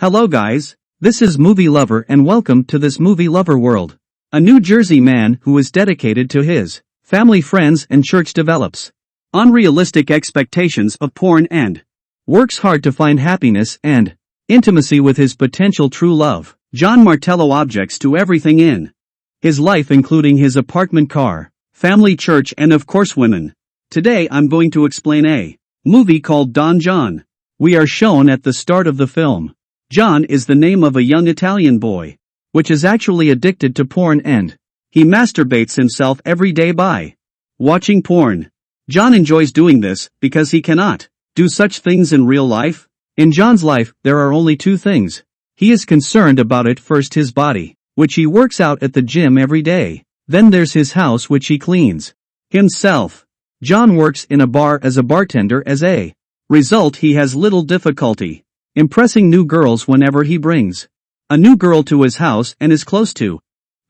Hello guys, this is Movie Lover and welcome to this Movie Lover world. A New Jersey man who is dedicated to his family, friends and church develops unrealistic expectations of porn and works hard to find happiness and intimacy with his potential true love. John Martello objects to everything in his life, including his apartment, car, family, church and of course women. Today I'm going to explain a movie called Don John. We are shown at the start of the film. John is the name of a young Italian boy, which is actually addicted to porn and he masturbates himself every day by watching porn. John enjoys doing this because he cannot do such things in real life. In John's life, there are only two things he is concerned about. It first, his body, which he works out at the gym every day. Then there's his house, which he cleans himself. John works in a bar as a bartender. As a result, he has little difficulty impressing new girls whenever he brings a new girl to his house and is close to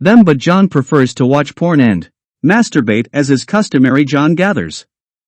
them, but John prefers to watch porn and masturbate as is customary. John gathers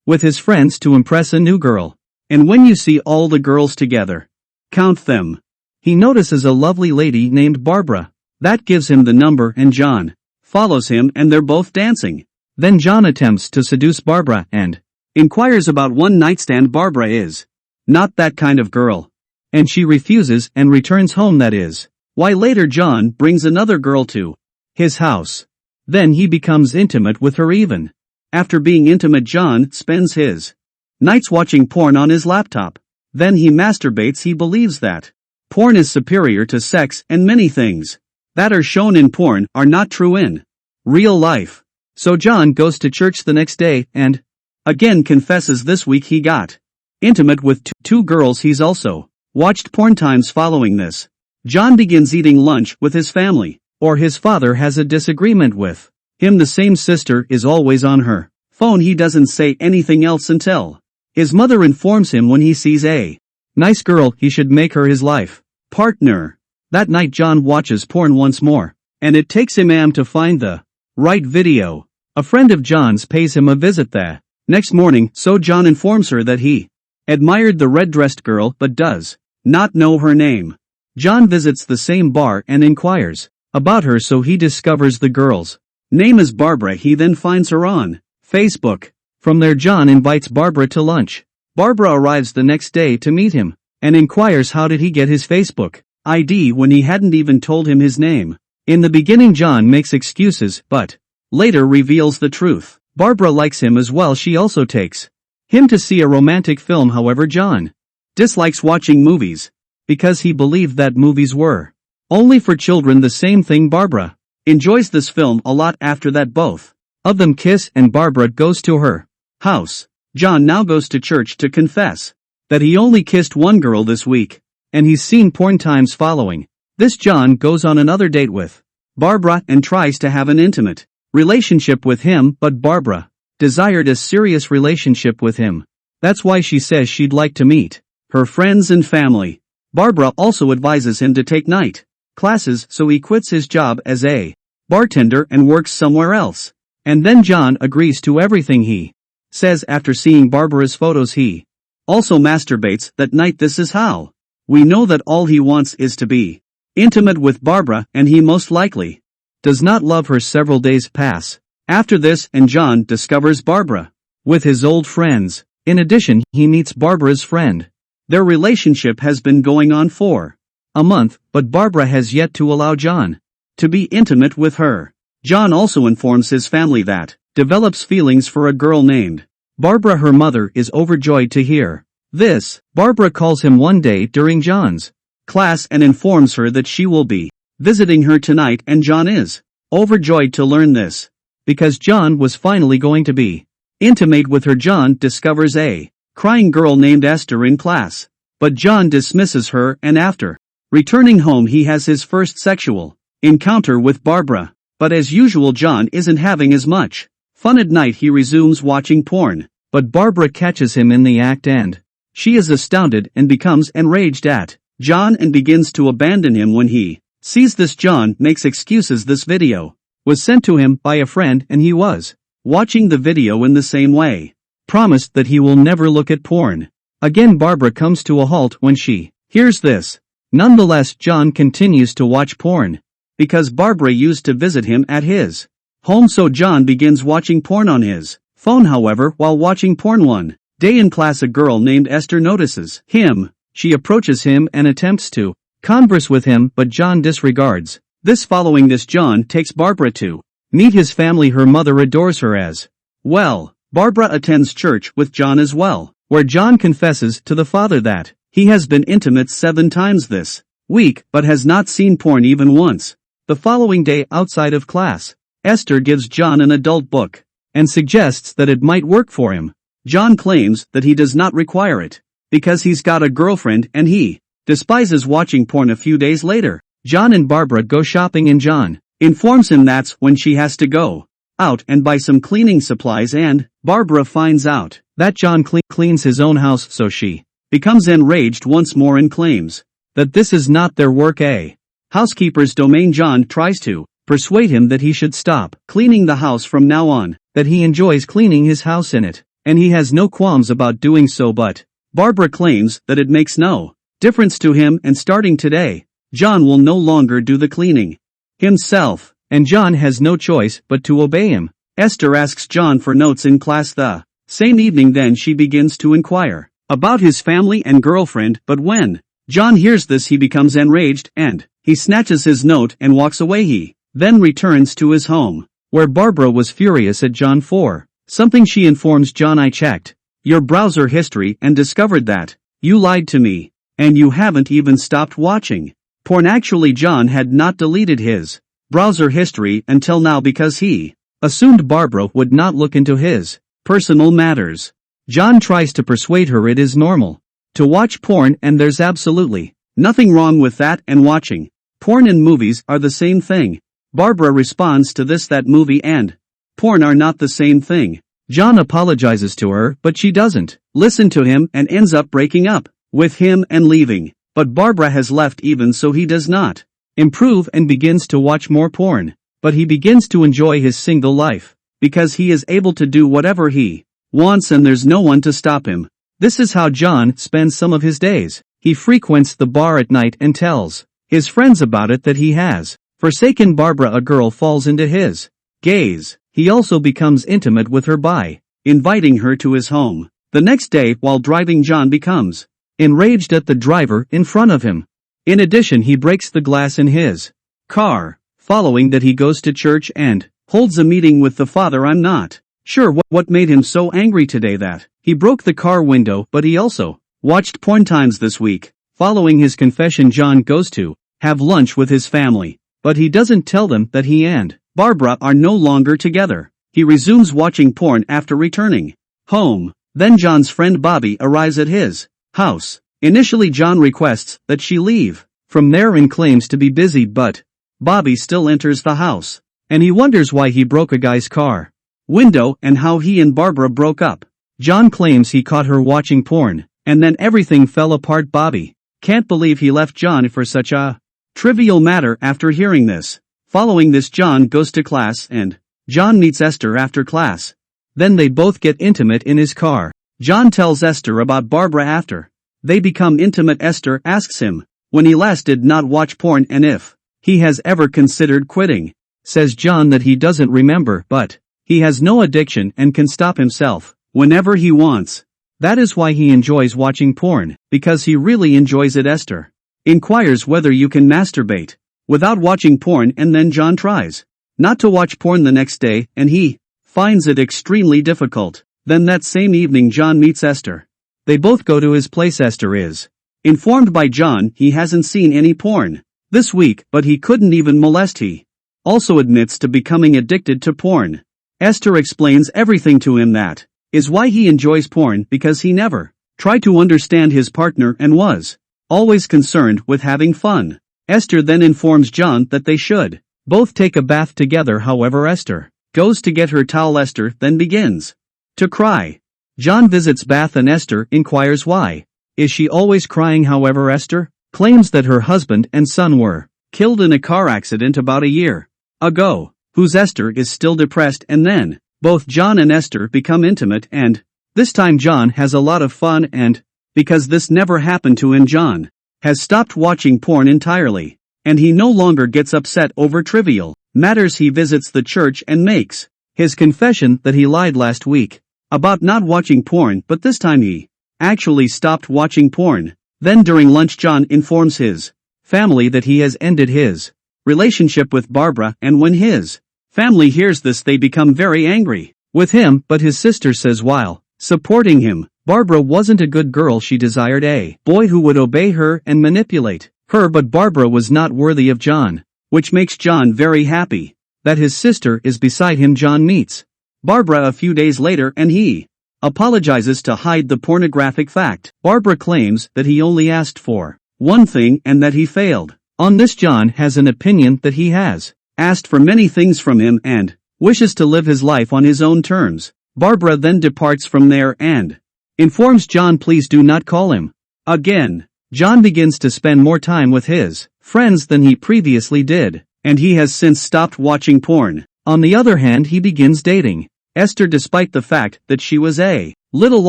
with his friends to impress a new girl, and when you see all the girls together, count them, he notices a lovely lady named Barbara. That gives him the number and John follows him and they're both dancing. Then John attempts to seduce Barbara and inquires about one night stand. Barbara is not that kind of girl, and she refuses and returns home. That is why later John brings another girl to his house. Then he becomes intimate with her. Even after being intimate, John spends his nights watching porn on his laptop. Then he masturbates. He believes that porn is superior to sex, and many things that are shown in porn are not true in real life. So John goes to church the next day and again confesses this week he got intimate with two girls he's also watched porn times. Following this, John begins eating lunch with his family, or his father has a disagreement with him. The same sister is always on her phone. He doesn't say anything else until his mother informs him when he sees a nice girl he should make her his life partner. That night John watches porn once more, and it takes him to find the right video. A friend of John's pays him a visit the next morning, so John informs her that he admired the red-dressed girl but does not know her name. John visits the same bar and inquires about her, so he discovers the girl's name is Barbara. He then finds her on Facebook. From there John invites Barbara to lunch. Barbara arrives the next day to meet him and inquires how did he get his Facebook ID when he hadn't even told him his name. In the beginning John makes excuses but later reveals the truth. Barbara likes him as well. She also takes him to see a romantic film. However, John dislikes watching movies because he believed that movies were only for children. The same thing, Barbara enjoys this film a lot. After that, both of them kiss and Barbara goes to her house. John now goes to church to confess that he only kissed one girl this week, and he's seen porn times. Following this, John goes on another date with Barbara and tries to have an intimate relationship with him, but Barbara desired a serious relationship with him. That's why she says she'd like to meet her friends and family. Barbara also advises him to take night classes, so he quits his job as a bartender and works somewhere else. And then John agrees to everything he says. After seeing Barbara's photos, he also masturbates that night. This is how we know that all he wants is to be intimate with Barbara, and he most likely does not love her. Several days pass after this, and John discovers Barbara with his old friends. In addition, he meets Barbara's friend. Their relationship has been going on for a month, but Barbara has yet to allow John to be intimate with her. John also informs his family that develops feelings for a girl named Barbara. Her mother is overjoyed to hear this. Barbara calls him one day during John's class and informs her that she will be visiting her tonight, and John is overjoyed to learn this because John was finally going to be intimate with her. John discovers a crying girl named Esther in class, but John dismisses her, and after returning home he has his first sexual encounter with Barbara. But as usual, John isn't having as much fun. At night he resumes watching porn, but Barbara catches him in the act and she is astounded and becomes enraged at John and begins to abandon him. When he sees this, John makes excuses. This video was sent to him by a friend and he was watching the video in the same way. Promised that he will never look at porn again. Barbara comes to a halt when she hears this. Nonetheless, John continues to watch porn. Because Barbara used to visit him at his home, so John begins watching porn on his phone. However, while watching porn one day in class, a girl named Esther notices him. She approaches him and attempts to converse with him, but John disregards this. Following this, John takes Barbara to meet his family. Her mother adores her as well. Barbara attends church with John as well, where John confesses to the father that he has been intimate 7 times this week, but has not seen porn even once. The following day, outside of class, Esther gives John an adult book and suggests that it might work for him. John claims that he does not require it because he's got a girlfriend and he despises watching porn. A few days later, John and Barbara go shopping and John informs him that's when she has to go out and buy some cleaning supplies, and Barbara finds out that John cleans his own house, so she becomes enraged once more and claims that this is not their work, a housekeeper's domain. John tries to persuade him that he should stop cleaning the house from now on, that he enjoys cleaning his house in it, and he has no qualms about doing so, but Barbara claims that it makes no difference to him, and starting today, John will no longer do the cleaning himself, and John has no choice but to obey him. Esther asks John for notes in class the same evening. Then she begins to inquire about his family and girlfriend, but when John hears this, he becomes enraged, and he snatches his note and walks away. He then returns to his home, where Barbara was furious at John for something. She informs John, "I checked your browser history and discovered that you lied to me, and you haven't even stopped watching porn." Actually, John had not deleted his browser history until now because he assumed Barbara would not look into his personal matters. John tries to persuade her it is normal to watch porn and there's absolutely nothing wrong with that, and watching porn and movies are the same thing. Barbara responds to this that movie and porn are not the same thing. John apologizes to her, but she doesn't listen to him and ends up breaking up with him and leaving. But Barbara has left even so he does not improve and begins to watch more porn. But he begins to enjoy his single life because he is able to do whatever he wants and there's no one to stop him. This is how John spends some of his days. He frequents the bar at night and tells his friends about it that he has forsaken Barbara. A girl falls into his gaze. He also becomes intimate with her by inviting her to his home. The next day, while driving, John becomes enraged at the driver in front of him. In addition, he breaks the glass in his car. Following that, he goes to church and holds a meeting with the father. I'm not sure what made him so angry today that he broke the car window, but he also watched porn times this week. Following his confession, John goes to have lunch with his family, but he doesn't tell them that he and Barbara are no longer together. He resumes watching porn after returning home. Then John's friend Bobby arrives at his house. Initially, John requests that she leave from there and claims to be busy, but Bobby still enters the house, and he wonders why he broke a guy's car window and how he and Barbara broke up. John claims he caught her watching porn, and then everything fell apart. Bobby can't believe he left John for such a trivial matter. After hearing this, following this, John goes to class and John meets Esther after class. Then they both get intimate in his car. John tells Esther about Barbara. After they become intimate, Esther asks him when he last did not watch porn and if he has ever considered quitting. Says John that he doesn't remember, but he has no addiction and can stop himself whenever he wants. That is why he enjoys watching porn, because he really enjoys it. Esther inquires whether you can masturbate without watching porn, and then John tries not to watch porn the next day, and he finds it extremely difficult. Then that same evening, John meets Esther. They both go to his place. Esther is informed by John he hasn't seen any porn this week, but he couldn't even molest. He also admits to becoming addicted to porn. Esther explains everything to him. That is why he enjoys porn, because he never tried to understand his partner and was always concerned with having fun. Esther then informs John that they should both take a bath together. However, Esther goes to get her towel. Esther then begins to cry. John visits bath and Esther inquires why is she always crying. However, Esther claims that her husband and son were killed in a car accident about a year ago. Whose Esther is still depressed, and then both John and Esther become intimate, and this time John has a lot of fun, and because this never happened to him, John has stopped watching porn entirely, and he no longer gets upset over trivial matters. He visits the church and makes his confession that he lied last week about not watching porn, but this time he actually stopped watching porn. Then during lunch John informs his family that he has ended his relationship with Barbara, and when his family hears this they become very angry with him, but his sister says while supporting him, Barbara wasn't a good girl, she desired a boy who would obey her and manipulate her, but Barbara was not worthy of John, which makes John very happy that his sister is beside him. John meets Barbara a few days later and he apologizes to hide the pornographic fact. Barbara claims that he only asked for one thing and that he failed. On this John has an opinion that he has asked for many things from him and wishes to live his life on his own terms. Barbara then departs from there and informs John please do not call him again. John begins to spend more time with his friends than he previously did, and he has since stopped watching porn. On the other hand, he begins dating Esther despite the fact that she was a little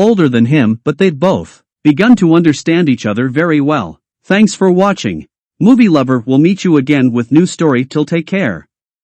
older than him, but they'd both begun to understand each other very well. Thanks for watching. Movie Lover will meet you again with new story. Till take care.